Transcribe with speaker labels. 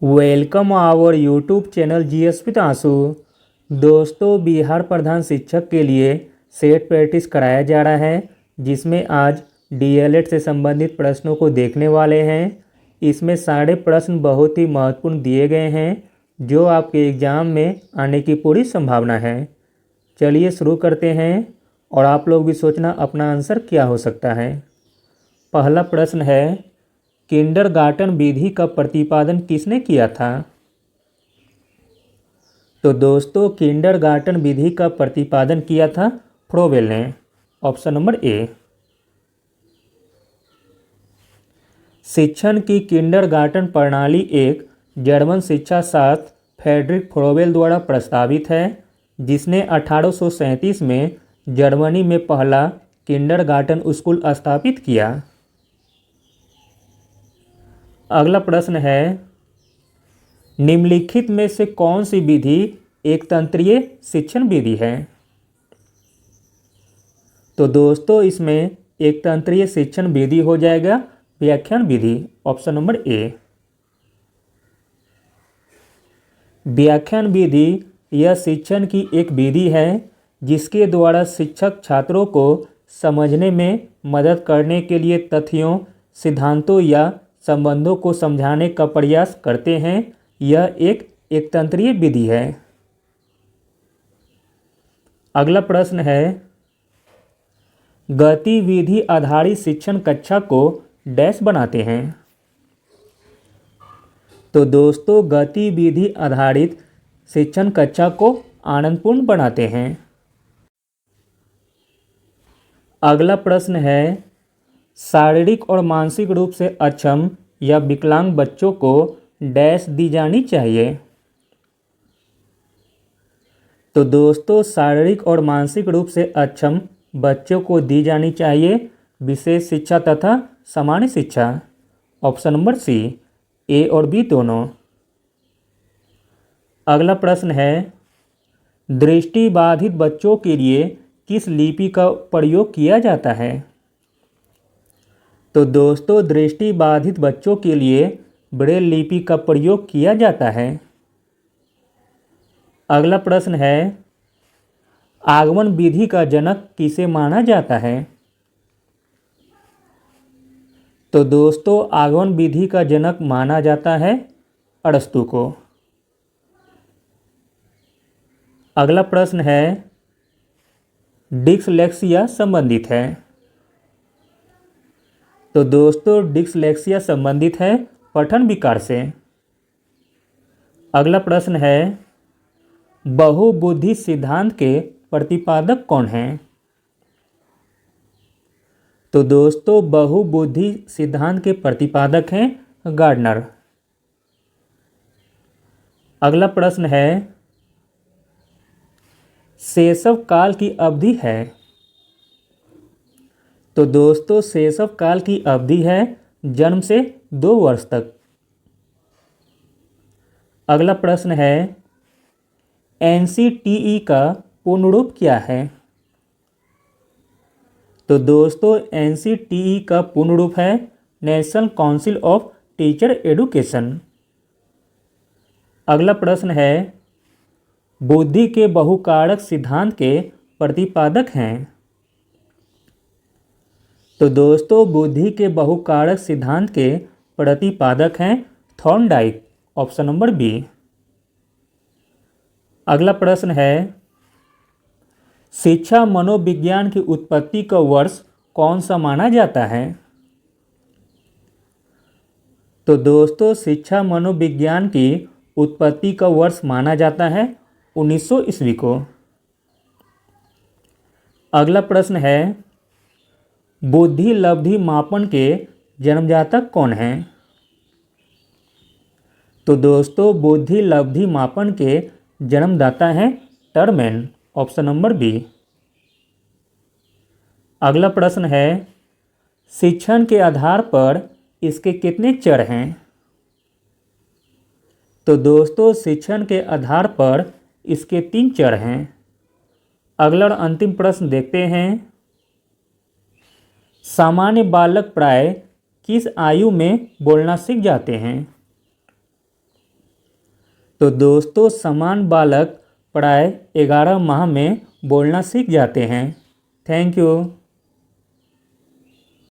Speaker 1: Welcome our YouTube channel GS पितासु। दोस्तों, बिहार प्रधान शिक्षक के लिए सेट प्रैक्टिस कराया जा रहा है, जिसमें आज डीएलएड से संबंधित प्रश्नों को देखने वाले हैं। इसमें सारे प्रश्न बहुत ही महत्वपूर्ण दिए गए हैं, जो आपके एग्ज़ाम में आने की पूरी संभावना है। चलिए शुरू करते हैं, और आप लोग भी सोचना अपना आंसर क्या हो सकता है। पहला प्रश्न है, किंडरगार्टन विधि का प्रतिपादन किसने किया था? तो दोस्तों, किंडरगार्टन विधि का प्रतिपादन किया था फ्रोबेल ने। Option number A. शिक्षण की किंडरगार्टन प्रणाली एक जर्मन शिक्षा शास्त्र फ्रेडरिक फ्रोबेल द्वारा प्रस्तावित है, जिसने 1837 में जर्मनी में पहला किंडरगार्टन स्कूल स्थापित किया। अगला प्रश्न है, निम्नलिखित में से कौन सी विधि एक तंत्रीय शिक्षण विधि है? तो दोस्तों, इसमें एक तंत्रीय शिक्षण विधि हो जाएगा व्याख्यान विधि। Option number A. व्याख्यान विधि यह शिक्षण की एक विधि है, जिसके द्वारा शिक्षक छात्रों को समझने में मदद करने के लिए तथ्यों, सिद्धांतों या संबंधों को समझाने का प्रयास करते हैं। यह एक तंत्रीय विधि है। अगला प्रश्न है, गतिविधि आधारित शिक्षण कक्षा को डैश बनाते हैं। तो दोस्तों, गतिविधि आधारित शिक्षण कक्षा को आनंदपूर्ण बनाते हैं। अगला प्रश्न है, शारीरिक और मानसिक रूप से अक्षम या विकलांग बच्चों को डैश दी जानी चाहिए। तो दोस्तों, शारीरिक और मानसिक रूप से अक्षम बच्चों को दी जानी चाहिए विशेष शिक्षा तथा सामान्य शिक्षा। ऑप्शन नंबर सी, ए और बी दोनों। अगला प्रश्न है, दृष्टिबाधित बच्चों के लिए किस लिपि का प्रयोग किया जाता है? तो दोस्तों, दृष्टिबाधित बच्चों के लिए ब्रेल लिपि का प्रयोग किया जाता है। अगला प्रश्न है, आगमन विधि का जनक किसे माना जाता है? तो दोस्तों, आगमन विधि का जनक माना जाता है अरस्तु को। अगला प्रश्न है, डिस्लेक्सिया संबंधित है। तो दोस्तों, डिस्लेक्सिया संबंधित है पठन विकार से। अगला प्रश्न है, बहुबुद्धि सिद्धांत के प्रतिपादक कौन हैं? तो दोस्तों, बहुबुद्धि सिद्धांत के प्रतिपादक हैं गार्डनर। अगला प्रश्न है, शैशव काल की अवधि है। तो दोस्तों, शैशव काल की अवधि है जन्म से 2 वर्ष तक। अगला प्रश्न है, एनसीटीई का पूर्ण रूप क्या है? तो दोस्तों, एनसीटीई का पूर्ण रूप है national council of teacher education. अगला प्रश्न है, बुद्धि के बहुकारक सिद्धांत के प्रतिपादक हैं। तो दोस्तों, बुद्धि के बहुकारक सिद्धांत के प्रतिपादक हैं थॉर्नडाइक। Option number B. अगला प्रश्न है, शिक्षा मनोविज्ञान की उत्पत्ति का वर्ष कौन सा माना जाता है? तो दोस्तों, शिक्षा मनोविज्ञान की उत्पत्ति का वर्ष माना जाता है 1900 ईस्वी को। अगला प्रश्न है, बुद्धि लब्धि मापन के जन्मजातक कौन हैं? तो दोस्तों, बुद्धि लब्धि मापन के जन्मदाता हैं टरमैन। Option number B. अगला प्रश्न है, शिक्षण के आधार पर इसके कितने चर हैं? तो दोस्तों, शिक्षण के आधार पर इसके 3 चर हैं। अगला और अंतिम प्रश्न देखते हैं, सामान्य बालक प्राय किस आयु में बोलना सीख जाते हैं? तो दोस्तों समान बालक प्राय 11 माह में बोलना सीख जाते हैं। Thank you.